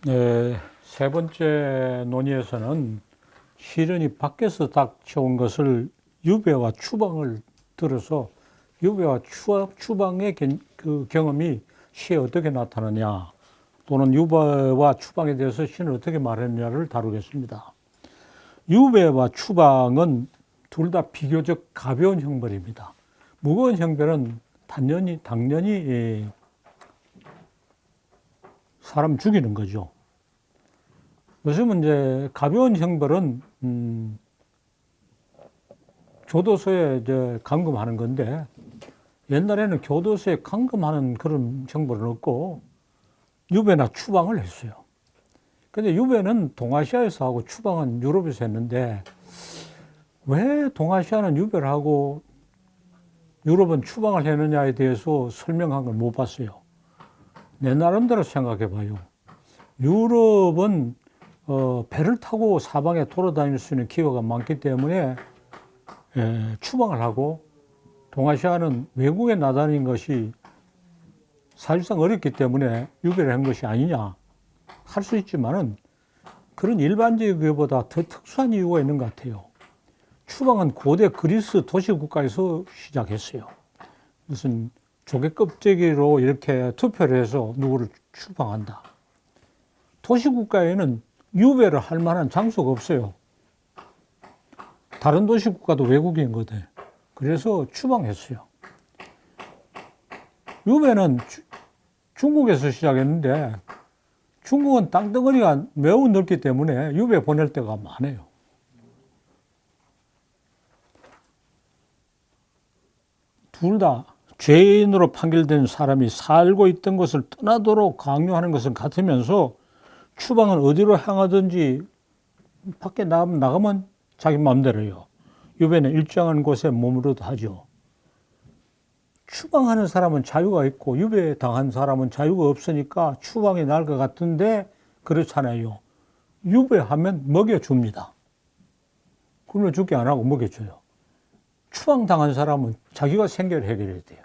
네, 세 번째 논의에서는 시련이 밖에서 닥쳐온 것을 유배와 추방을 들어서 유배와 추방의 그 경험이 시에 어떻게 나타나냐, 또는 유배와 추방에 대해서 시는 어떻게 말했느냐를 다루겠습니다. 유배와 추방은 둘 다 비교적 가벼운 형벌입니다. 무거운 형벌은 당연히 사람 죽이는 거죠. 요즘은 이제 가벼운 형벌은 교도소에 이제 감금하는 건데, 옛날에는 교도소에 감금하는 그런 형벌은 없고 유배나 추방을 했어요. 근데 유배는 동아시아에서 하고 추방은 유럽에서 했는데, 왜 동아시아는 유배를 하고 유럽은 추방을 했느냐에 대해서 설명한 걸 못 봤어요. 내 나름대로 생각해 봐요. 유럽은 배를 타고 사방에 돌아다닐 수 있는 기회가 많기 때문에 추방을 하고, 동아시아는 외국에 나다니는 것이 사실상 어렵기 때문에 유배를 한 것이 아니냐 할 수 있지만은, 그런 일반적인 것보다 더 특수한 이유가 있는 것 같아요. 추방은 고대 그리스 도시국가에서 시작했어요. 무슨 조개 껍데기로 이렇게 투표를 해서 누구를 추방한다. 도시국가에는 유배를 할 만한 장소가 없어요. 다른 도시국가도 외국인 거든. 그래서 추방했어요. 유배는 중국에서 시작했는데, 중국은 땅덩어리가 매우 넓기 때문에 유배 보낼 때가 많아요. 둘 다 죄인으로 판결된 사람이 살고 있던 것을 떠나도록 강요하는 것은 같으면서, 추방은 어디로 향하든지 밖에 나가면 자기 마음대로요. 유배는 일정한 곳에 머무르도 하죠. 추방하는 사람은 자유가 있고 유배 당한 사람은 자유가 없으니까 추방이 나을 것 같은데, 그렇잖아요. 유배하면 먹여줍니다. 굶어 죽게 안 하고 먹여줘요. 추방 당한 사람은 자기가 생계를 해결해야 돼요.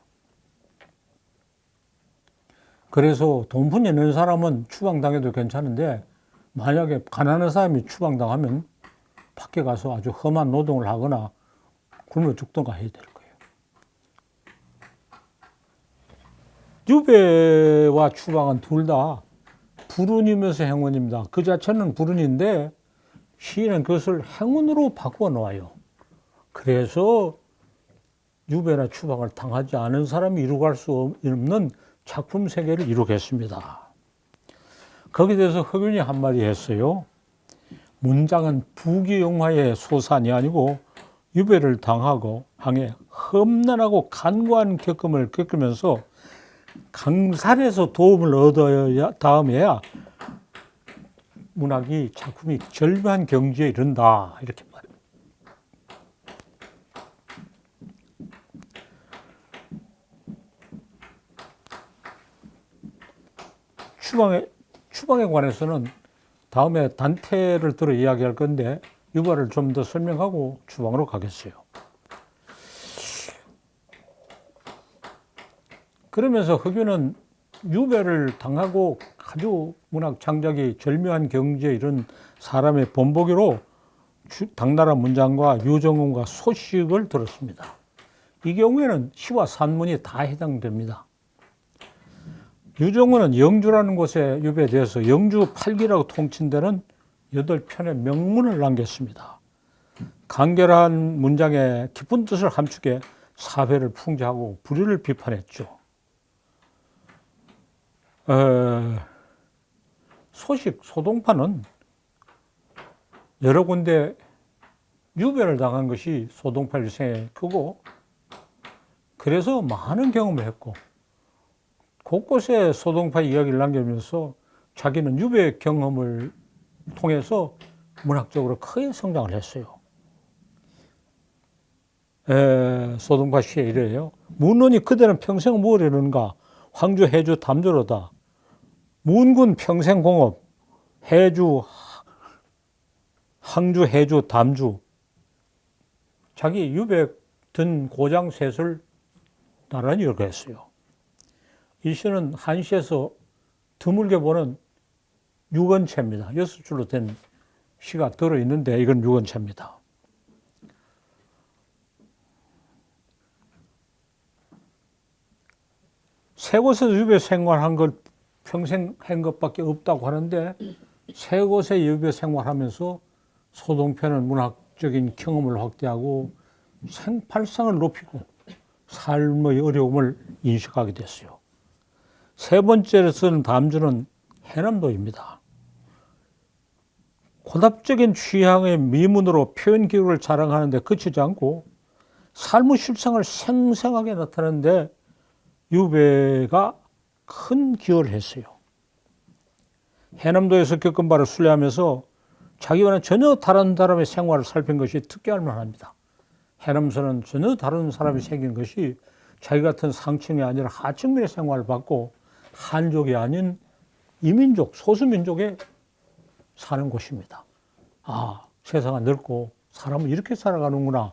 그래서 돈 푼이 낸 사람은 추방 당해도 괜찮은데, 만약에 가난한 사람이 추방 당하면 밖에 가서 아주 험한 노동을 하거나 굶어 죽던가 해야 될 거예요. 유배와 추방은 둘 다 불운이면서 행운입니다. 그 자체는 불운인데 시인은 그것을 행운으로 바꾸어 놓아요. 그래서 유배나 추방을 당하지 않은 사람이 이루갈 수 없는 작품 세계를 이루겠습니다. 거기에 대해서 허균이 한마디 했어요. 문장은 부귀영화의 소산이 아니고 유배를 당하고 항해 험난하고 간과한 겪음을 겪으면서 강살에서 도움을 얻어야 다음에야 문학이 작품이 절묘한 경지에 이른다, 이렇게 말해요. 추방에 관해서는 다음에 단테를 들어 이야기할 건데, 유발을 좀 더 설명하고 추방으로 가겠어요. 그러면서 허균은 유배를 당하고 아주 문학 창작이 절묘한 경지에 이른 사람의 본보기로 당나라 문장과 유정훈과 소식을 들었습니다. 이 경우에는 시와 산문이 다 해당됩니다. 유정훈은 영주라는 곳에 유배되어서 영주 8기라고 통칭되는 8편의 명문을 남겼습니다. 간결한 문장에 깊은 뜻을 함축해 사회를 풍자하고 불의를 비판했죠. 소동파는 여러 군데 유배를 당한 것이 소동파 일생의 크고, 그래서 많은 경험을 했고 곳곳에 소동파 이야기를 남기면서 자기는 유배 경험을 통해서 문학적으로 크게 성장을 했어요. 소동파 시에 이래요. 문론이 그대는 평생 무엇이려는가? 황주, 해주, 담주로다. 문군 평생 공업, 황주, 해주, 담주. 자기 유배 든 고장 셋을 나란히 읽었어요. 이 시는 한시에서 드물게 보는 육언체입니다. 6줄로 된 시가 들어있는데 이건 육언체입니다. 세 곳에서 유배 생활한 걸 평생 한 것밖에 없다고 하는데 세 곳에 유배 생활하면서 소동편은 문학적인 경험을 확대하고 발상을 높이고 삶의 어려움을 인식하게 됐어요. 세 번째로 쓴 담주는 해남도입니다. 고답적인 취향의 미문으로 표현 기술을 자랑하는데 그치지 않고 삶의 실상을 생생하게 나타내는데 유배가 큰 기여를 했어요. 해남도에서 겪은 바를 순례하면서 자기와는 전혀 다른 사람의 생활을 살핀 것이 특기할 만합니다. 해남서는 전혀 다른 사람이 생긴 것이 자기 같은 상층이 아니라 하층민의 생활을 받고 한족이 아닌 이민족, 소수민족에 사는 곳입니다. 아, 세상은 넓고 사람은 이렇게 살아가는구나.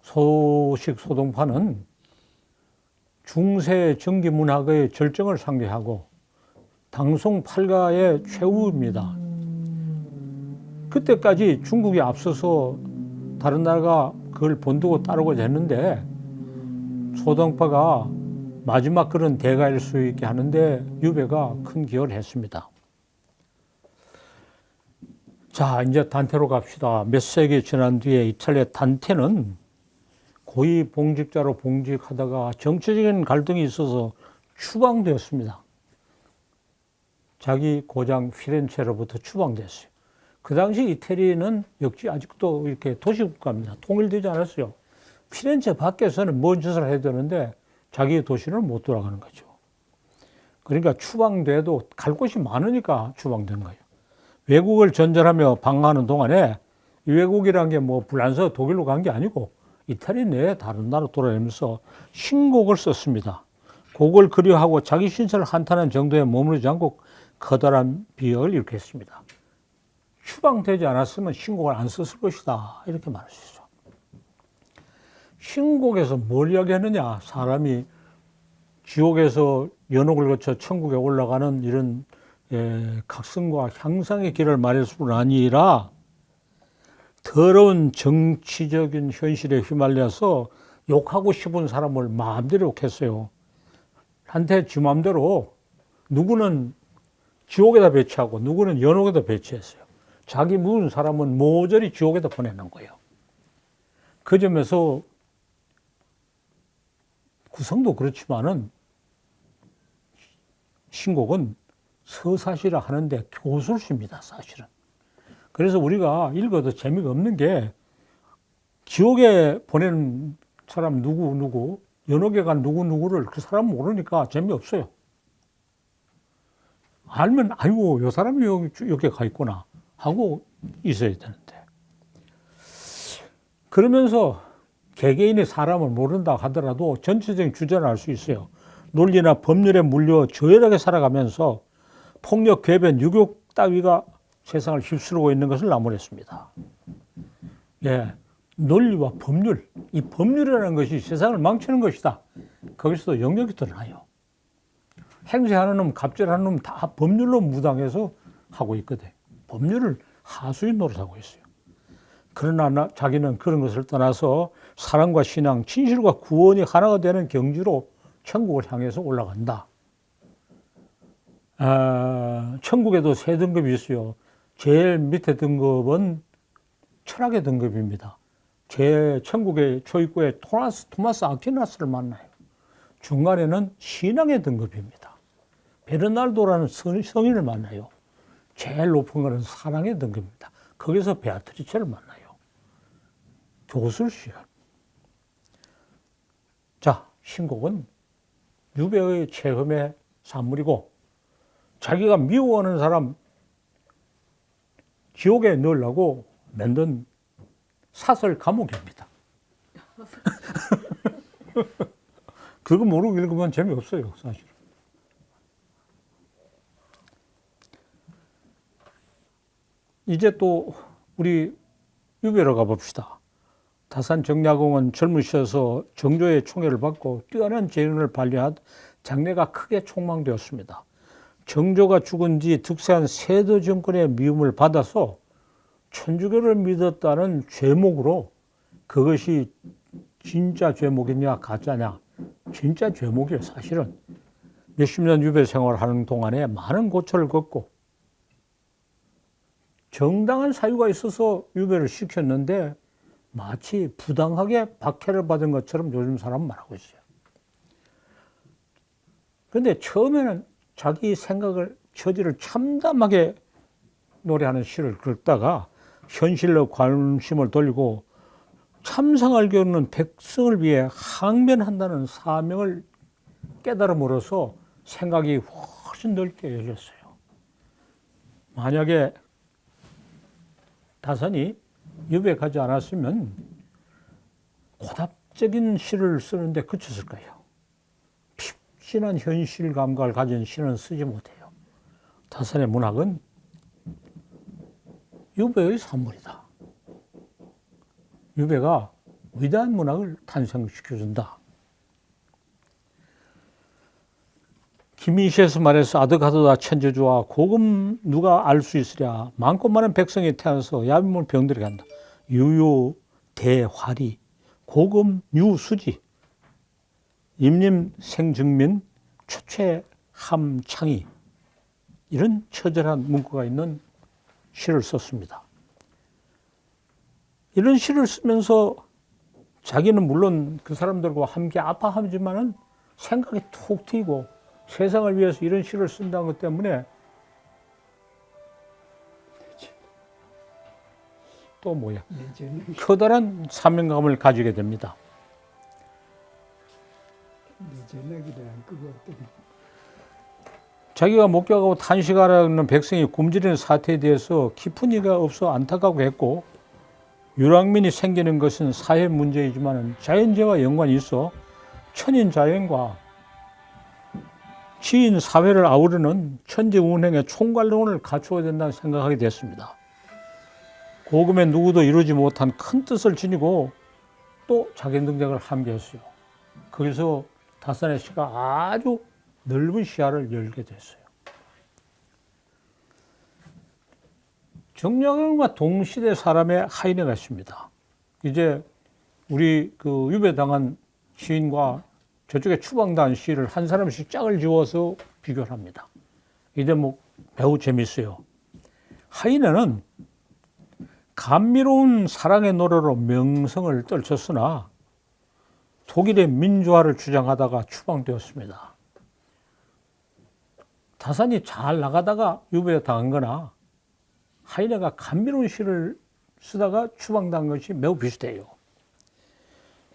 소식 소동파는 중세 정기문학의 절정을 상징하고 당송 팔가의 최후입니다. 그때까지 중국이 앞서서 다른 나라가 그걸 본두고 따르고자 했는데 소동파가 마지막 그런 대가일 수 있게 하는데 유배가 큰 기여를 했습니다. 자, 이제 단테로 갑시다. 몇 세기 지난 뒤에 이탈리아 단테는 고위 봉직자로 봉직하다가 정치적인 갈등이 있어서 추방되었습니다. 자기 고장 피렌체로부터 추방됐어요. 그 당시 이태리는 역시 아직도 이렇게 도시국가입니다. 통일되지 않았어요. 피렌체 밖에서는 뭔 짓을 해야 되는데 자기의 도시는 못 돌아가는 거죠. 그러니까 추방돼도 갈 곳이 많으니까 추방된 거예요. 외국을 전전하며 방황하는 동안에 이 외국이라는 게 뭐 불란서 독일로 간 게 아니고 이태리 내에 다른 나라 돌아다니면서 신곡을 썼습니다. 곡을 그리워하고 자기 신세를 한탄한 정도에 머무르지 않고 커다란 비역을 일으켰습니다. 추방되지 않았으면 신곡을 안 썼을 것이다. 이렇게 말할 수 있죠. 신곡에서 뭘 이야기했느냐. 사람이 지옥에서 연옥을 거쳐 천국에 올라가는 이런 각성과 향상의 길을 말할 뿐 아니라 더러운 정치적인 현실에 휘말려서 욕하고 싶은 사람을 마음대로 욕했어요. 한테 지 마음대로 누구는 지옥에다 배치하고 누구는 연옥에다 배치했어요. 자기 묻은 사람은 모조리 지옥에다 보내는 거예요. 그 점에서 구성도 그렇지만은 신곡은 서사시라 하는데 교술시입니다, 사실은. 그래서 우리가 읽어도 재미가 없는 게 지옥에 보내는 사람 누구, 연옥에 간 누구를 그 사람 모르니까 재미없어요. 알면, 아이고, 요 사람이 여기 가 있구나 하고 있어야 되는데. 그러면서 개개인의 사람을 모른다 하더라도 전체적인 주제는 알 수 있어요. 논리나 법률에 물려 저열하게 살아가면서 폭력, 궤변, 유교 따위가 세상을 휩쓸고 있는 것을 나무랬습니다. 예, 논리와 법률, 이 법률이라는 것이 세상을 망치는 것이다. 거기서도 영역이 드러나요. 행세하는 놈, 갑질하는 놈 다 법률로 무당해서 하고 있거든. 법률을 하수인 노릇하고 있어요. 그러나 자기는 그런 것을 떠나서 사랑과 신앙, 진실과 구원이 하나가 되는 경지로 천국을 향해서 올라간다. 천국에도 세 등급이 있어요. 제일 밑에 등급은 철학의 등급입니다. 제 천국의 초입구에 토마스 아퀴나스를 만나요. 중간에는 신앙의 등급입니다. 베르날도라는 성인을 만나요. 제일 높은 것은 사랑의 등급입니다. 거기서 베아트리체를 만나요. 교술시요. 자, 신곡은 유배의 체험의 산물이고 자기가 미워하는 사람 지옥에 넣으려고 만든 사설 감옥입니다. 그거 모르고 읽으면 재미없어요, 사실. 이제 또 우리 유배로 가봅시다. 다산 정약용은 젊으셔서 정조의 총애를 받고 뛰어난 재능을 발휘한 장래가 크게 촉망되었습니다. 정조가 죽은 뒤 득세한 세도 정권의 미움을 받아서 천주교를 믿었다는 죄목으로, 그것이 진짜 죄목이냐 가짜냐, 진짜 죄목이에요. 사실은 몇십 년 유배 생활하는 동안에 많은 고초를 겪고 정당한 사유가 있어서 유배를 시켰는데 마치 부당하게 박해를 받은 것처럼 요즘 사람은 말하고 있어요. 그런데 처음에는 자기 생각을, 처지를 참담하게 노래하는 시를 긁다가 현실로 관심을 돌리고 참상을 겪는 백성을 위해 항변한다는 사명을 깨달음으로써 생각이 훨씬 넓게 열렸어요. 만약에 다산이 유배 가지 않았으면 고답적인 시를 쓰는데 그쳤을 거예요. 핍진한 현실 감각을 가진 시는 쓰지 못해요. 다산의 문학은 유배의 산물이다. 유배가 위대한 문학을 탄생시켜준다. 김인시에서 말해서 아득하도다 천재주와 고금 누가 알 수 있으랴. 많고 많은 백성이 태어나서 야비물 병들게 한다. 유유 대화리 고금 유수지 임림 생증민 초최함창이, 이런 처절한 문구가 있는 시를 썼습니다. 이런 시를 쓰면서 자기는 물론 그 사람들과 함께 아파하지만은 생각이 툭 트이고 세상을 위해서 이런 시를 쓴다는 것 때문에 또 뭐야? 커다란 사명감을 가지게 됩니다. 자기가 목격하고 탄식하는 백성이 굶주리는 사태에 대해서 깊은 이해가 없어 안타깝고 했고, 유랑민이 생기는 것은 사회 문제이지만 자연재해와 연관이 있어 천인자연과 지인 사회를 아우르는 천재운행의 총괄론을 갖추어야 된다고 생각하게 됐습니다. 고금의 누구도 이루지 못한 큰 뜻을 지니고 또 자기 능력을 함께했어요. 거기서 다산의 시가 아주 넓은 시야를 열게 됐어요. 정약용과 동시대 사람의 하인회가 있습니다. 이제 우리 그 유배당한 시인과 저쪽에 추방당한 시를 한 사람씩 짝을 지어서 비교를 합니다. 이 대목 매우 재밌어요. 하인회는 감미로운 사랑의 노래로 명성을 떨쳤으나 독일의 민주화를 주장하다가 추방되었습니다. 다산이 잘 나가다가 유배에 당한 거나 하이네가 감미로운 시를 쓰다가 추방당한 것이 매우 비슷해요.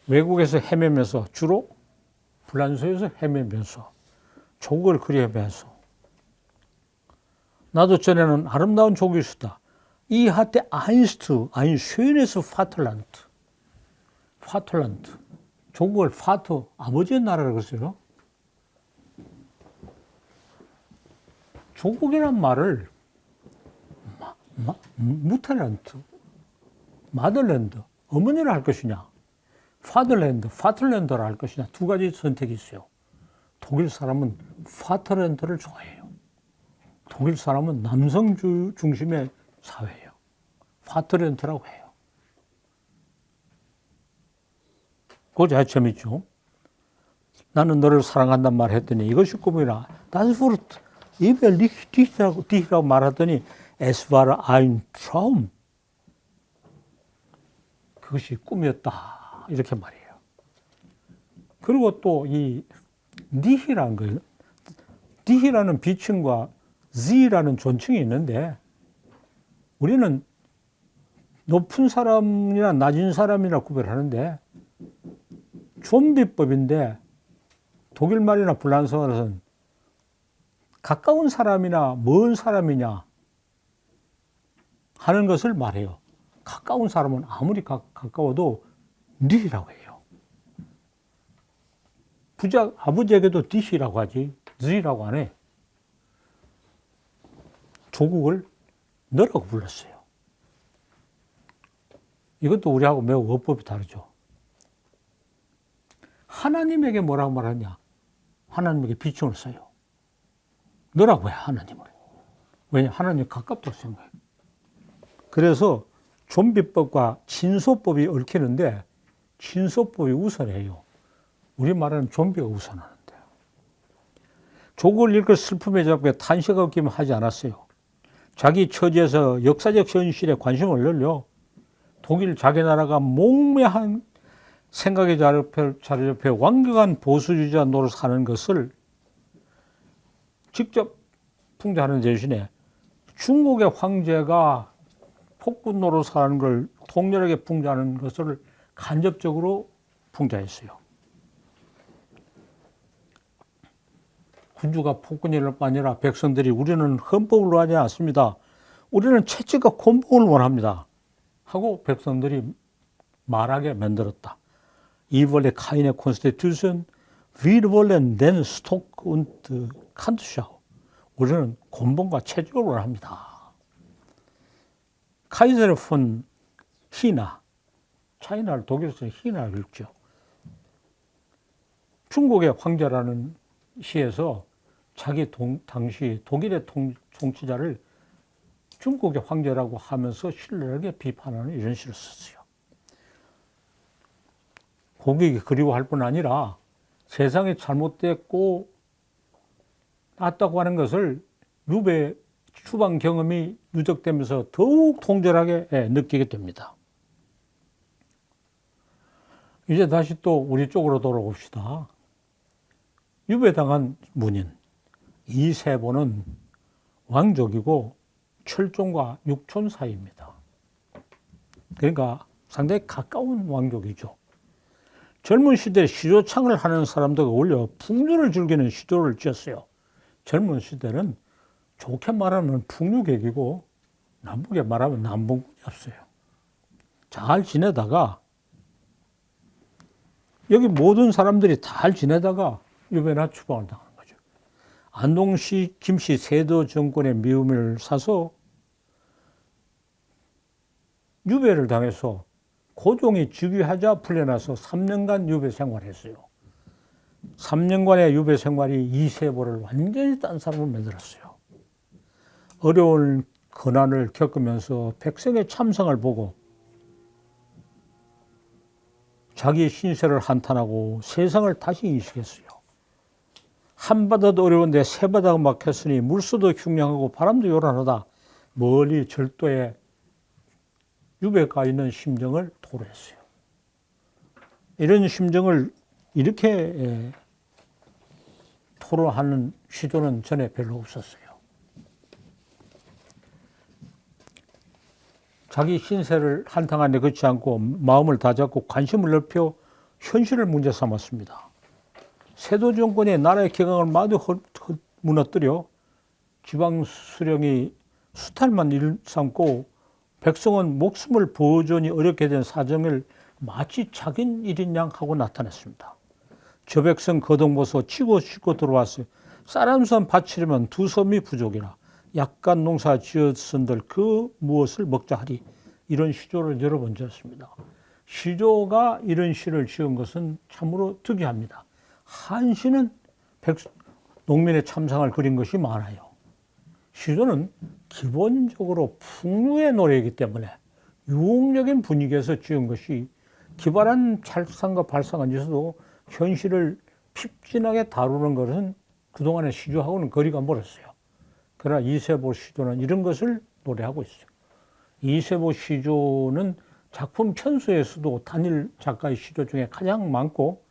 외국에서 헤매면서, 주로 불란서에서 헤매면서 조국을 그리하면서, 나도 전에는 아름다운 조국이 있었다. 이 hatte einst ein schönes Vaterland. 파틀란드. 조국을 파트, 아버지의 나라라고 했어요. 조국이란 말을 무탈란트, 마들랜드, 어머니를 할 것이냐, 파들랜드, 파틀랜드를 할 것이냐, 두 가지 선택이 있어요. 독일 사람은 파틀랜드를 좋아해요. 독일 사람은 남성 중심의 사회예요. 파틀랜드라고 해요. 그거 아주 재밌죠. 나는 너를 사랑한단 말 했더니 이것이 꿈이라. Das Wort, ich will dich라고 말하더니 Es war ein Traum. 그것이 꿈이었다. 이렇게 말해요. 그리고 또 이 니히라는 거예요. 니히라는 비칭과 Z라는 존칭이 있는데, 우리는 높은 사람이나 낮은 사람이라 구별하는데 좀비법인데 독일 말이나 불란서어는 가까운 사람이나 먼 사람이냐 하는 것을 말해요. 가까운 사람은 아무리 가까워도 니라고 해요. 부자 아버지에게도 디시라고 하지 지라고 안 해. 조국을 너라고 불렀어요. 이것도 우리하고 매우 어법이 다르죠. 하나님에게 뭐라고 말하냐? 하나님에게 비중을 써요. 너라고 해, 하나님을. 왜냐? 하나님 가깝다고 생각해. 그래서 좀비법과 진소법이 얽히는데 진소법이 우선해요. 우리 말하는 좀비가 우선하는데. 족을 잃고 슬픔에 잡고 탄식하고 기면 하지 않았어요. 자기 처지에서 역사적 현실에 관심을 늘려 독일 자기 나라가 몽매한 생각에 자리잡혀 완벽한 보수주의자 노릇 하는 것을 직접 풍자하는 대신에 중국의 황제가 폭군 노릇 하는 걸 통렬하게 풍자하는 것을 간접적으로 풍자했어요. 군주가 폭군일 뿐 아니라 백성들이 우리는 헌법을 원하지 않습니다. 우리는 채찍과 곤봉을 원합니다. 하고 백성들이 말하게 만들었다. Ich wolle keine Konstitution, wir wollen den Stock und Kantschau. 우리는 곤봉과 채찍을 원합니다. 카이저 폰 히나, 차이나를 독일에서 히나를 읽죠. 중국의 황제라는 시에서 자기 당시 독일의 통치자를 중국의 황제라고 하면서 신랄하게 비판하는 이런 시를 썼어요. 고객이 그리워할 뿐 아니라 세상이 잘못됐고 낫다고 하는 것을 루베 추방 경험이 누적되면서 더욱 통절하게 느끼게 됩니다. 이제 다시 또 우리 쪽으로 돌아옵시다. 유배당한 문인 이세보는 왕족이고 철종과 육촌 사이입니다. 그러니까 상당히 가까운 왕족이죠. 젊은 시대에 시조창을 하는 사람들과 어울려 풍류를 즐기는 시조를 지었어요. 젊은 시대는 좋게 말하면 풍류객이고 나쁘게 말하면 남봉꾼이었어요. 잘 지내다가 여기 모든 사람들이 잘 지내다가 유배나 추방을 당하는 거죠. 안동시 김씨 세도 정권의 미움을 사서 유배를 당해서 고종이 즉위하자 풀려나서 3년간 유배 생활했어요. 3년간의 유배 생활이 이세보를 완전히 딴 사람을 만들었어요. 어려운 고난을 겪으면서 백성의 참상을 보고 자기 신세를 한탄하고 세상을 다시 인식했어요. 한바다도 어려운데 세바다가 막혔으니 물수도 흉량하고 바람도 요란하다. 멀리 절도에 유배가 있는 심정을 토로했어요. 이런 심정을 이렇게 토로하는 시조는 전에 별로 없었어요. 자기 신세를 한탄하는데 그렇지 않고 마음을 다잡고 관심을 넓혀 현실을 문제 삼았습니다. 세도 정권이 나라의 기강을 마구 무너뜨려 지방 수령이 수탈만 일삼고 백성은 목숨을 보존이 어렵게 된 사정을 마치 자긴 일인 양 하고 나타냈습니다. 저 백성 거동보소 치고 들어왔어요. 쌀 한 선 바치려면 두 섬이 부족이라 약간 농사 지었은들 그 무엇을 먹자 하리. 이런 시조를 여러 번 지었습니다. 시조가 이런 시를 지은 것은 참으로 특이합니다. 한시는 농민의 참상을 그린 것이 많아요. 시조는 기본적으로 풍류의 노래이기 때문에 유혹적인 분위기에서 지은 것이 기발한 찰상과 발상은 있어도 현실을 핍진하게 다루는 것은 그동안의 시조하고는 거리가 멀었어요. 그러나 이세보 시조는 이런 것을 노래하고 있어요. 이세보 시조는 작품 편수에서도 단일 작가의 시조 중에 가장 많고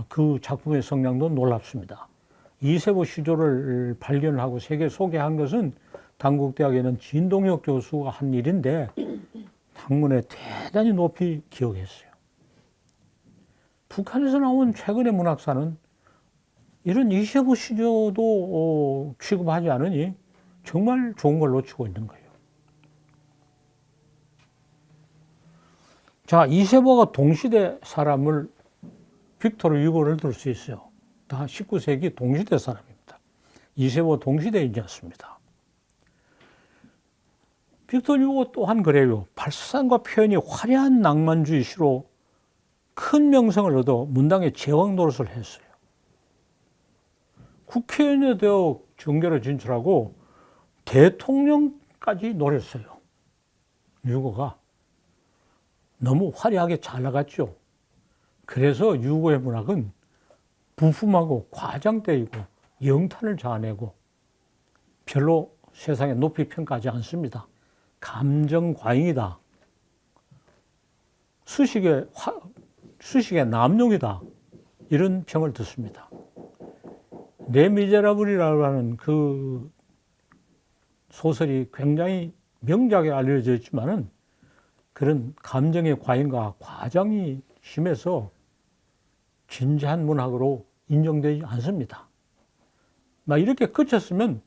그 작품의 성량도 놀랍습니다. 이세보 시조를 발견하고 세계에 소개한 것은 단국대학에 있는 진동혁 교수가 한 일인데 학문에 대단히 높이 기억했어요. 북한에서 나온 최근의 문학사는 이런 이세보 시조도 취급하지 않으니 정말 좋은 걸 놓치고 있는 거예요. 자, 이세보가 동시대 사람을 빅토르 유고를 들 수 있어요. 다 19세기 동시대 사람입니다. 이세보 동시대인이었습니다. 빅토르 유고 또한 그래요. 발상과 표현이 화려한 낭만주의 시로 큰 명성을 얻어 문당의 제왕 노릇을 했어요. 국회의원이 되어 정계로 진출하고 대통령까지 노렸어요. 유고가 너무 화려하게 잘 나갔죠. 그래서 유고의 문학은 부품하고 과장되고 영탄을 자아내고 별로 세상에 높이 평가하지 않습니다. 감정 과잉이다. 수식의 남용이다. 이런 평을 듣습니다. 레미제라블이라고 하는 그 소설이 굉장히 명작에 알려져 있지만은 그런 감정의 과잉과 과장이 심해서 진지한 문학으로 인정되지 않습니다. 막 이렇게 그쳤으면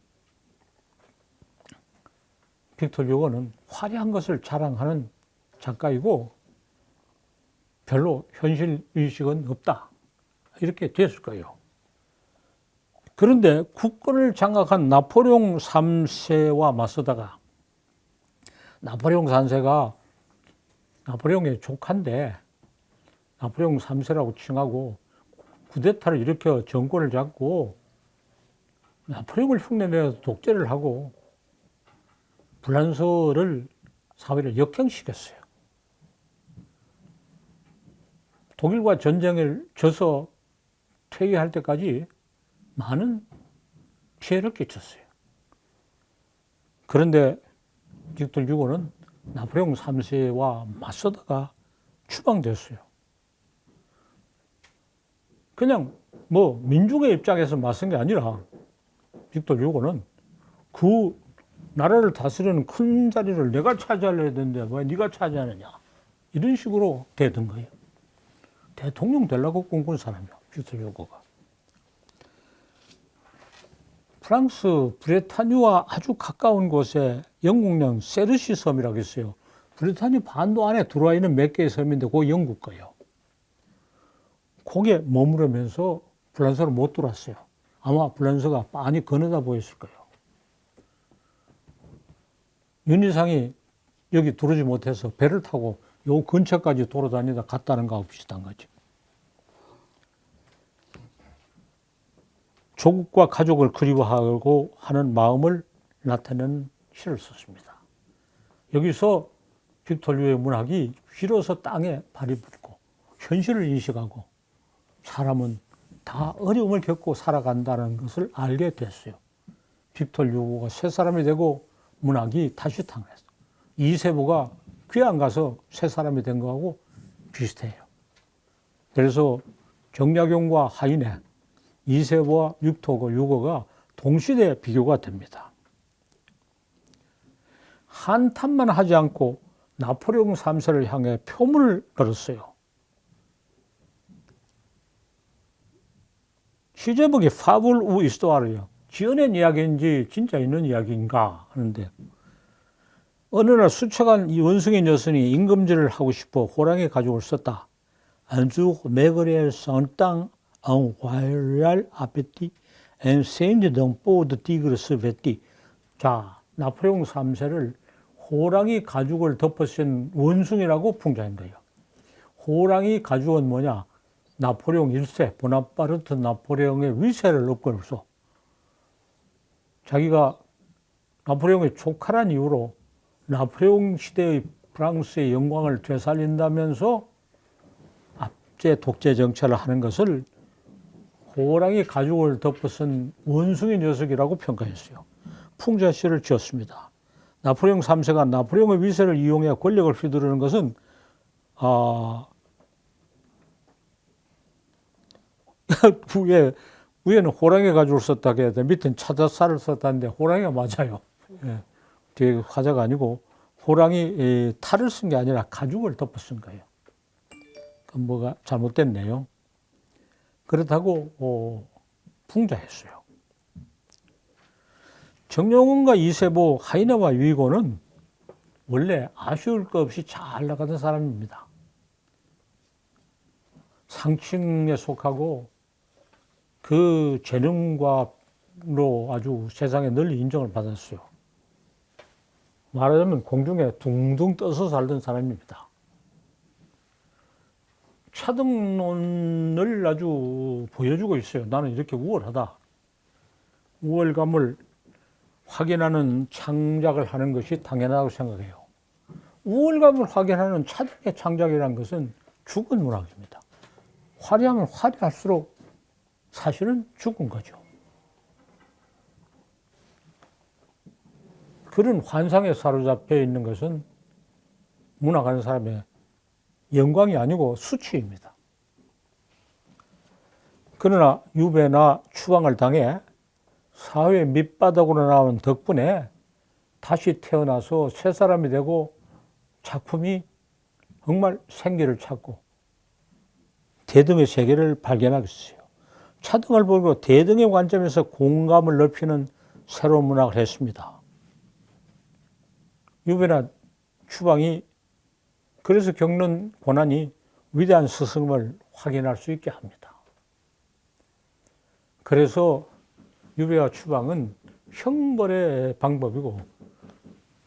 빅터 류고는 화려한 것을 자랑하는 작가이고 별로 현실 의식은 없다. 이렇게 됐을 거예요. 그런데 국권을 장악한 나폴레옹 3세와 맞서다가 나폴레옹 3세가 나폴레옹의 조카인데 나폴레옹 3세라고 칭하고 쿠데타를 일으켜 정권을 잡고 나폴레옹을 흉내내서 독재를 하고 프랑스를 사회를 역행시켰어요. 독일과 전쟁을 져서 퇴위할 때까지 많은 피해를 끼쳤어요. 그런데 빅터 류고는 나폴레옹 3세와 맞서다가 추방됐어요. 그냥 뭐 민중의 입장에서 맞선 게 아니라 빅터 류고는 그 나라를 다스리는 큰 자리를 내가 차지하려야 되는데 왜 네가 차지하느냐 이런 식으로 되던 거예요. 대통령 되려고 꿈꾼 사람이야 빅터 류고가. 프랑스 브레타뉴와 아주 가까운 곳에 영국령 세르시 섬이라고 있어요. 브레타뉴 반도 안에 들어와 있는 몇 개의 섬인데 그거 영국 거예요. 거기에 머무르면서 프랑스로 못 들어왔어요. 아마 프랑스가 많이 거느다 보였을 거예요. 윤희상이 여기 들어오지 못해서 배를 타고 요 근처까지 돌아다니다 갔다는 거하고 비슷한 거죠. 조국과 가족을 그리워하고 하는 마음을 나타내는 시를 썼습니다. 여기서 빅터 류고의 문학이 비로소 땅에 발이 붙고 현실을 인식하고 사람은 다 어려움을 겪고 살아간다는 것을 알게 됐어요. 빅터 류고가 새 사람이 되고 문학이 다시 탄생했어요. 이세보가 귀양 가서 새 사람이 된 거하고 비슷해요. 그래서 정약용과 하인의 이세보와 빅터 류고가 동시대에 비교가 됩니다. 한탄만 하지 않고 나폴레옹 3세를 향해 표문을 걸었어요. 시제목이 파블 우 이스토아르요. 지어낸 이야기인지 진짜 있는 이야기인가 하는데 어느 날 수척한 이 원숭이 여성이 임금질을 하고 싶어 호랑이 가죽을 썼다. 안주 메그레 산땅 안 화이랄 아페티 엔 세인드 덩포드 티그르스 베티. 자, 나폴레옹 3세를 호랑이 가죽을 덮어 쓴 원숭이라고 풍자한 거예요. 호랑이 가죽은 뭐냐? 나폴레옹 1세 보나파르트 나폴레옹의 위세를 업고서 자기가 나폴레옹의 조카란 이유로 나폴레옹 시대의 프랑스의 영광을 되살린다면서 압제 독재 정치를 하는 것을 호랑이 가죽을 덮어 쓴 원숭이 녀석이라고 평가했어요. 풍자시를 지었습니다. 나폴레옹 3세가 나폴레옹의 위세를 이용해 권력을 휘두르는 것은 위에는 호랑이 가죽을 썼다고 해야 돼. 밑에는 차자살을 썼다는데 호랑이가 맞아요. 예. 뒤에 화자가 아니고 호랑이 탈을 쓴 게 아니라 가죽을 덮어 쓴 거예요. 그럼 뭐가 잘못됐네요. 그렇다고 풍자했어요. 정영훈과 이세보, 하이네와 유이고는 원래 아쉬울 것 없이 잘 나가던 사람입니다. 상층에 속하고 그 재능과로 아주 세상에 널리 인정을 받았어요. 말하자면 공중에 둥둥 떠서 살던 사람입니다. 차등론을 아주 보여주고 있어요. 나는 이렇게 우월하다. 우월감을 확인하는 창작을 하는 것이 당연하다고 생각해요. 우월감을 확인하는 차등의 창작이라는 것은 죽은 문학입니다. 화려하면 화려할수록 사실은 죽은 거죠. 그런 환상에 사로잡혀 있는 것은 문학하는 사람의 영광이 아니고 수치입니다. 그러나 유배나 추방을 당해 사회 밑바닥으로 나온 덕분에 다시 태어나서 새 사람이 되고 작품이 정말 생기를 찾고 대등의 세계를 발견하겠어요. 차등을 보고 대등의 관점에서 공감을 넓히는 새로운 문학을 했습니다. 유배나 추방이 그래서 겪는 고난이 위대한 스승을 확인할 수 있게 합니다. 그래서 유배와 추방은 형벌의 방법이고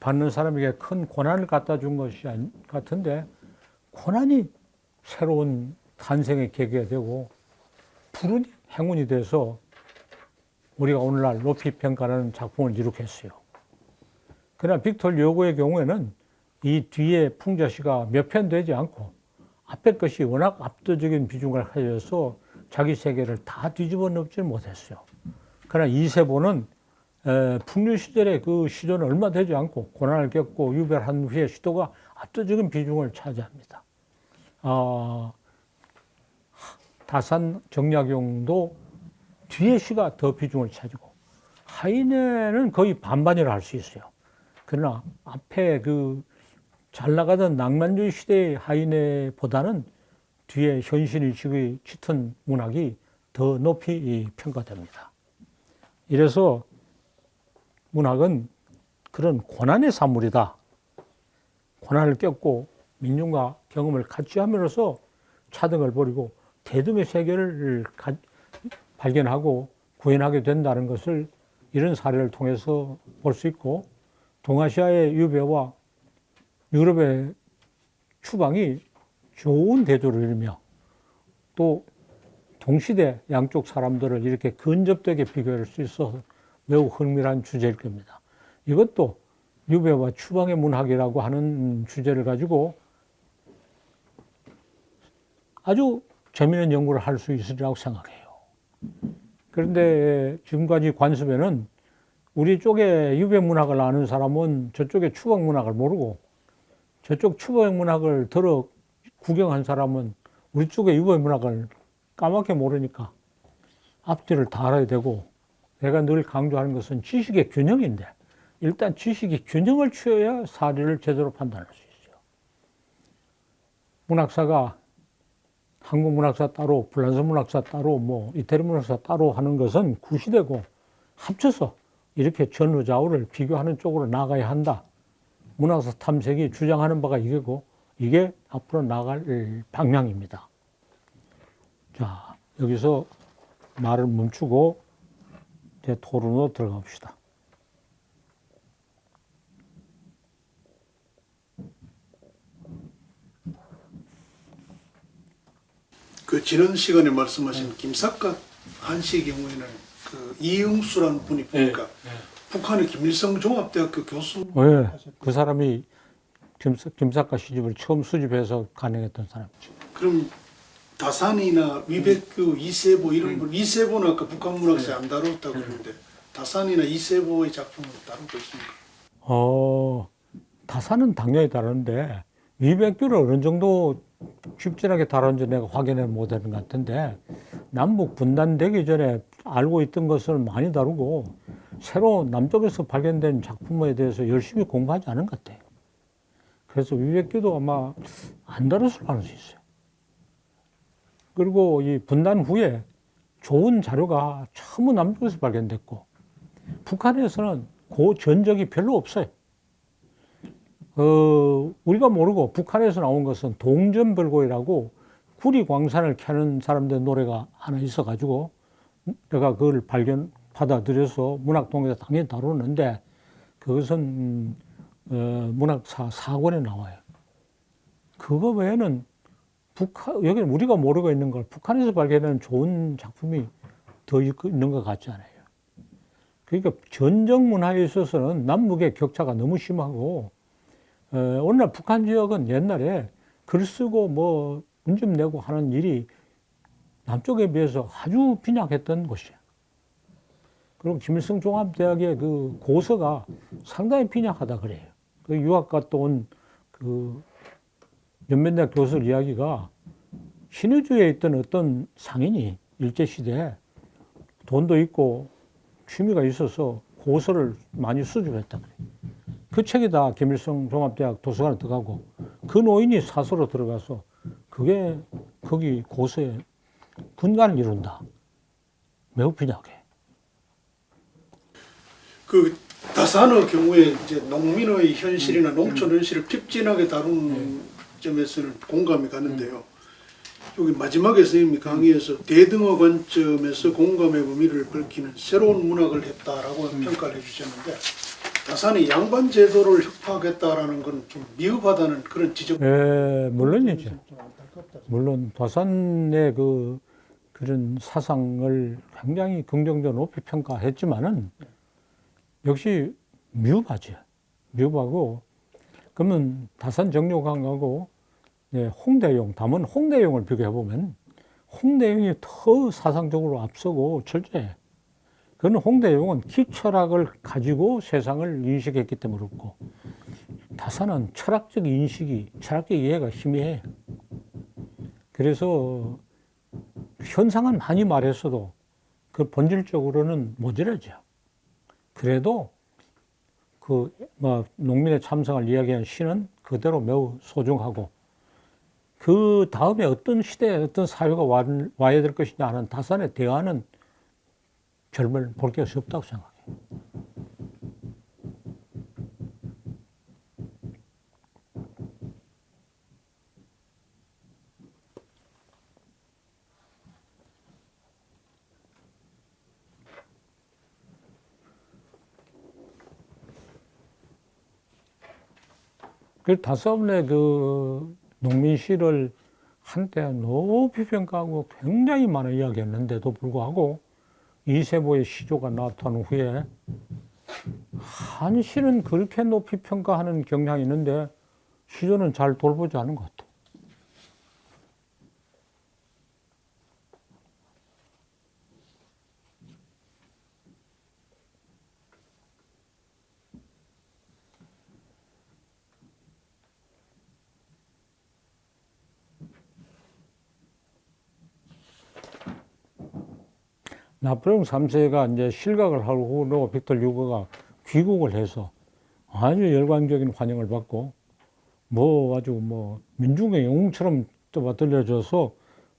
받는 사람에게 큰 고난을 갖다 준 것이 같은데 고난이 새로운 탄생의 계기가 되고 푸른 행운이 돼서 우리가 오늘날 높이 평가하는 작품을 이룩했어요. 그러나 빅토르 요고의 경우에는 이 뒤에 풍자시가 몇 편 되지 않고 앞에 것이 워낙 압도적인 비중을 가져서 자기 세계를 다 뒤집어 놓지는 못했어요. 그러나 이세보는 풍류 시절의 그 시조는 얼마 되지 않고 고난을 겪고 유별한 후에 시도가 압도적인 비중을 차지합니다. 다산 정약용도 뒤에 시가 더 비중을 차지고 하이네는 거의 반반이라 할 수 있어요. 그러나 앞에 그 잘 나가던 낭만주의 시대의 하이네보다는 뒤에 현실의식의 짙은 문학이 더 높이 평가됩니다. 이래서 문학은 그런 고난의 산물이다. 고난을 겪고 민중과 경험을 같이 함으로써 차등을 버리고 대등의 세계를 발견하고 구현하게 된다는 것을 이런 사례를 통해서 볼 수 있고, 동아시아의 유배와 유럽의 추방이 좋은 대조를 이루며 또 동시대 양쪽 사람들을 이렇게 근접되게 비교할 수 있어서 매우 흥미로운 주제일 겁니다. 이것도 유배와 추방의 문학이라고 하는 주제를 가지고 아주 재미있는 연구를 할 수 있으리라고 생각해요. 그런데 지금까지 관습에는 우리 쪽에 유배 문학을 아는 사람은 저쪽에 추방 문학을 모르고 저쪽 추방 문학을 들어 구경한 사람은 우리 쪽의 유배 문학을 까맣게 모르니까 앞뒤를 다 알아야 되고, 내가 늘 강조하는 것은 지식의 균형인데 일단 지식이 균형을 취해야 사례를 제대로 판단할 수 있어요. 문학사가 한국 문학사 따로, 프랑스 문학사 따로, 이태리 문학사 따로 하는 것은 구시되고 합쳐서 이렇게 전후좌우를 비교하는 쪽으로 나가야 한다. 문학사 탐색이 주장하는 바가 이게고 이게 앞으로 나갈 방향입니다. 자, 여기서 말을 멈추고 이제 토론으로 들어가 봅시다. 그 지난 시간에 말씀하신 김삿갓 한씨의 경우에는 그 이응수라는 분이 보니까 북한의 김일성 종합대학교 교수. 네, 그 사람이 김삿갓 시집을 처음 수집해서 간행했던 사람이죠. 그럼 다산이나 위백규, 이세보 이런 분, 이세보는 아까 북한 문학사에 안 다뤘다고 그러는데 다산이나 이세보의 작품은 다루고 있습니까? 다산은 당연히 다루는데 위백규를 어느 정도 집진하게 다룬지 내가 확인을 못하는 것 같은데, 남북 분단되기 전에 알고 있던 것을 많이 다루고 새로 남쪽에서 발견된 작품에 대해서 열심히 공부하지 않은 것 같아요. 그래서 위백규도 아마 안 다뤘을 가능성이 있어요. 그리고 이 분단 후에 좋은 자료가 전부 남쪽에서 발견됐고 북한에서는 그 전적이 별로 없어요. 우리가 모르고 북한에서 나온 것은 동전벌고이라고 구리광산을 캐는 사람들 노래가 하나 있어가지고 내가 그걸 받아들여서 문학동에서 당연히 다루는데, 그것은 문학사 4권에 나와요. 그거 외에는 여기는 우리가 모르고 있는 걸 북한에서 발견하는 좋은 작품이 더 있는 것 같지 않아요. 그러니까 전쟁 문화에 있어서는 남북의 격차가 너무 심하고, 오늘날 북한 지역은 옛날에 글 쓰고 뭐 문점 내고 하는 일이 남쪽에 비해서 아주 빈약했던 곳이에요. 그리고 김일성 종합대학의 그 고서가 상당히 빈약하다 그래요. 그 유학 갔다 온 그 연변대학 교수 이야기가 신의주에 있던 어떤 상인이 일제시대에 돈도 있고 취미가 있어서 고서를 많이 수집했다 그래요. 그 책이 다 김일성 종합대학 도서관에 들어가고 그 노인이 사서로 들어가서 그게 거기 고서에 근간을 이룬다. 매우 빈약해. 그 다산의 경우에 이제 농민의 현실이나 농촌 현실을 픽진하게 다루는 점에서는 공감이 가는데요. 여기 마지막에 선생님이 강의에서 대등어 관점에서 공감의 의미를 밝히는 새로운 문학을 했다라고 평가를 해주셨는데 다산이 양반 제도를 혁파하겠다라는 건 좀 미흡하다는 그런 지적. 물론이죠. 좀 안타깝다. 물론 다산의 그런 사상을 굉장히 긍정적으로 높이 평가했지만은 역시 미흡하죠. 미흡하고 그러면 다산 정료강하고 홍대용, 담은 홍대용을 비교해 보면 홍대용이 더 사상적으로 앞서고 철저해. 그는 홍대용은 기철학을 가지고 세상을 인식했기 때문에 그렇고 다산은 철학적 인식이, 철학적 이해가 희미해. 그래서 현상은 많이 말했어도 그 본질적으로는 모자라죠. 그래도 그 뭐 농민의 참성을 이야기한 시는 그대로 매우 소중하고 그 다음에 어떤 시대에 어떤 사회가 와야 될 것이냐 하는 다산의 대안은 별말 볼 것이 없다고 생각해요. 그 다산의 그 농민시를 한때 높이 평가하고 굉장히 많은 이야기했는데도 불구하고 이세보의 시조가 나타난 후에 한시는 그렇게 높이 평가하는 경향이 있는데 시조는 잘 돌보지 않은 것 같아요. 나폴레옹 3세가 이제 실각을 하고 빅터 류고가 귀국을 해서 아주 열광적인 환영을 받고 뭐 아주 뭐 민중의 영웅처럼 떠받들려져서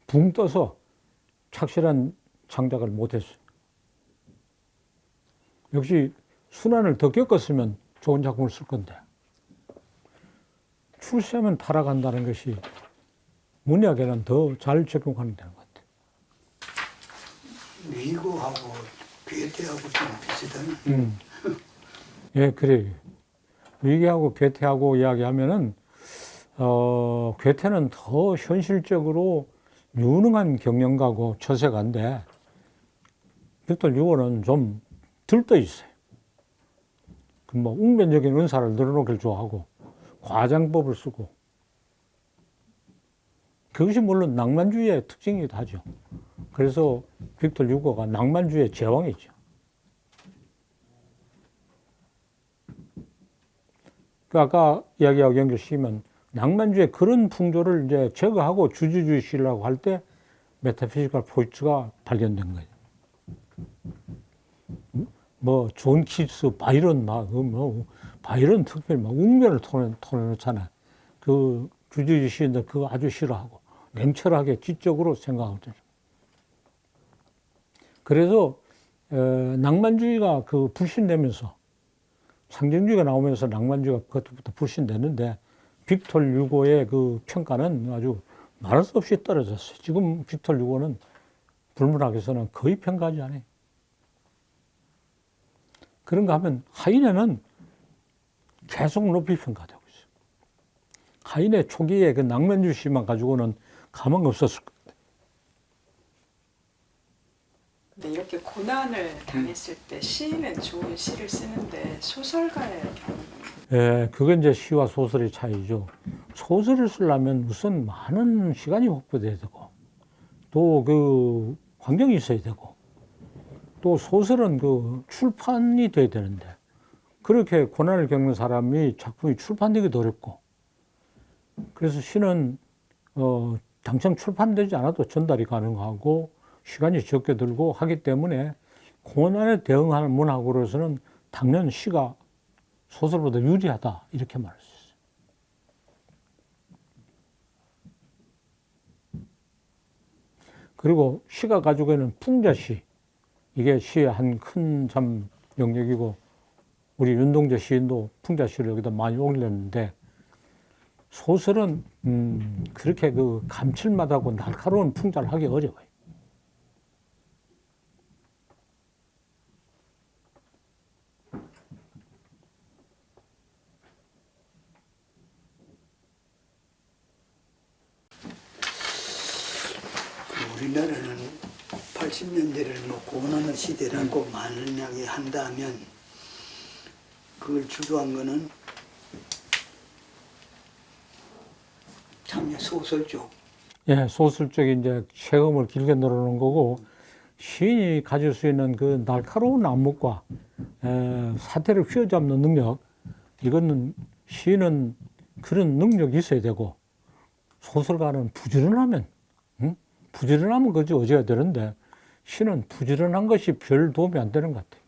붕 떠서 착실한 창작을 못했어요. 역시 순환을 더 겪었으면 좋은 작품을 쓸 건데 출세하면 타락한다는 것이 문학에는 더 잘 적용하는 데는 것 같아요. 위고하고 괴테하고 좀 비슷하네. 예, 그래요. 위계하고 괴테하고 이야기하면은, 괴테는 더 현실적으로 유능한 경영가고 처세가인데, 빅터 류고는 좀 들떠 있어요. 그 뭐, 웅변적인 은사를 늘어놓길 좋아하고, 과장법을 쓰고, 그것이 물론 낭만주의의 특징이기도 하죠. 그래서 빅터 류고가 낭만주의의 제왕이죠. 그 아까 이야기하고 연결시키면 낭만주의 그런 풍조를 이제 제거하고 주주주의 시라고 할 때 메타피지컬 포인트가 발견된 거예요. 뭐 존 키츠, 바이런 바이런 특별히 막 웅변을 토내놓잖아요. 그 주주주의 시인들 그거 아주 싫어하고 냉철하게 지적으로 생각하거든요. 그래서 낭만주의가 그 불신되면서 상징주의가 나오면서 낭만주의가 그것부터 불신됐는데 빅터 류고의 그 평가는 아주 말할 수 없이 떨어졌어요. 지금 빅터 류고는 불문학에서는 거의 평가하지 않아요. 그런가 하면 하이네는 계속 높이 평가되고 있어요. 하이네 초기에 그 낭만주의 시만 가지고는 가망 없었을 거예요. 근데 이렇게 고난을 당했을 때 시인은 좋은 시를 쓰는데 소설가의 경우는 예, 그건 이제 시와 소설의 차이죠. 소설을 쓰려면 우선 많은 시간이 확보돼야 되고, 또 그 환경이 있어야 되고, 또 소설은 그 출판이 돼야 되는데, 그렇게 고난을 겪는 사람이 작품이 출판되기도 어렵고, 그래서 시는 당장 출판되지 않아도 전달이 가능하고 시간이 적게 들고 하기 때문에 고난에 대응하는 문학으로서는 당연 시가 소설보다 유리하다 이렇게 말할 수 있어요. 그리고 시가 가지고 있는 풍자시, 이게 시의 한 큰 참 영역이고, 우리 윤동재 시인도 풍자시를 여기다 많이 올렸는데, 소설은 그렇게 그 감칠맛하고 날카로운 풍자를 하기 어려워요. 우리나라는 80년대를 뭐 고난의 시대라고 만약에 한다면 그걸 주도한 거는 참 소설 쪽. 예, 소설 쪽이 이제 세금을 길게 늘어놓은 거고, 시인이 가질 수 있는 그 날카로운 안목과 사태를 휘어잡는 능력, 이거는 시인은 그런 능력이 있어야 되고, 소설가는 부지런하면, 부지런하면 그저 어져야 되는데, 시는 부지런한 것이 별 도움이 안 되는 것 같아요.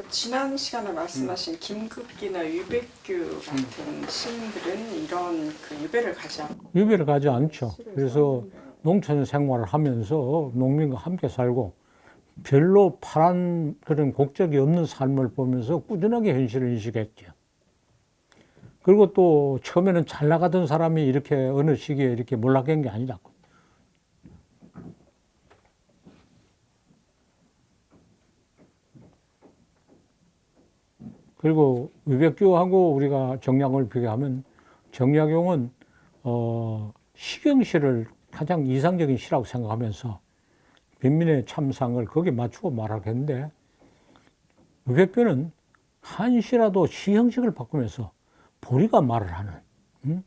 지난 시간에 말씀하신 김급기나 유백규 같은 시인들은 이런 그 유배를 가지 않고 유배를 가지 않죠. 그래서 농촌 생활을 하면서 농민과 함께 살고 별로 파란 그런 곡적이 없는 삶을 보면서 꾸준하게 현실을 인식했죠. 그리고 또 처음에는 잘 나가던 사람이 이렇게 어느 시기에 이렇게 몰락한 게 아니라고. 그리고 유백규하고 우리가 정약용을 비교하면 정약용은 시경시를 가장 이상적인 시라고 생각하면서 빈민의 참상을 거기에 맞추고 말하겠는데, 유백규는 한시라도 시 형식을 바꾸면서 보리가 말을 하는,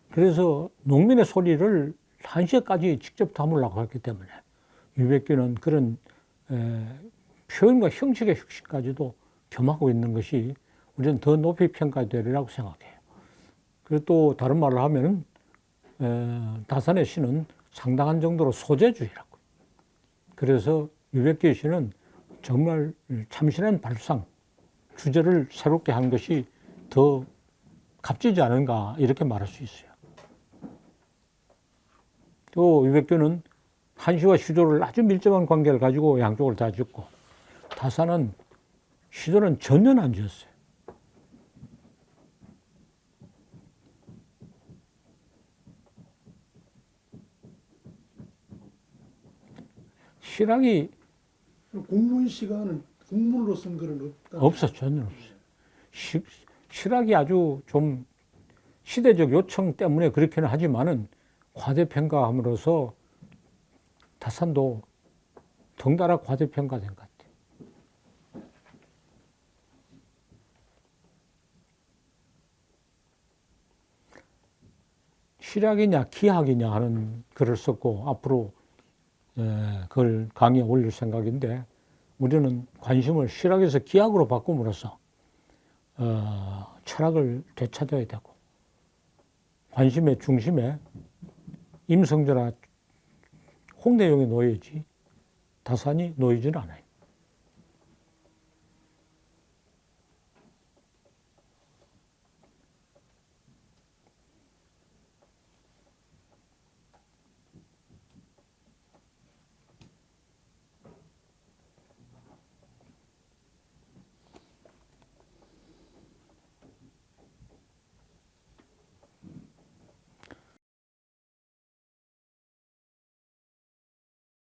그래서 농민의 소리를 한시까지 직접 담으려고 했기 때문에 유백규는 그런 표현과 형식의 혁신까지도 겸하고 있는 것이 우리는 더 높이 평가되리라고 생각해요. 그리고 또 다른 말을 하면 다산의 시는 상당한 정도로 소재주의라고. 그래서 유백규의 시는 정말 참신한 발상, 주제를 새롭게 한 것이 더 값지지 않은가 이렇게 말할 수 있어요. 또 유백규는 한시와 시조를 아주 밀접한 관계를 가지고 양쪽을 다 짓고, 다산은 시조는 전혀 안 지었어요. 실학이 국문 시가는 국문으로 쓴 글은 없다. 없어, 전혀 없어요. 실학이 아주 좀 시대적 요청 때문에 그렇게는 하지만은 과대평가함으로써 다산도 덩달아 과대평가된 것 같아요. 실학이냐 기학이냐 하는 글을 썼고, 앞으로 그걸 강의에 올릴 생각인데, 우리는 관심을 실학에서 기학으로 바꿈으로써 철학을 되찾아야 되고, 관심의 중심에 임성조나 홍대용이 놓여야지 다산이 놓이지는 않아요.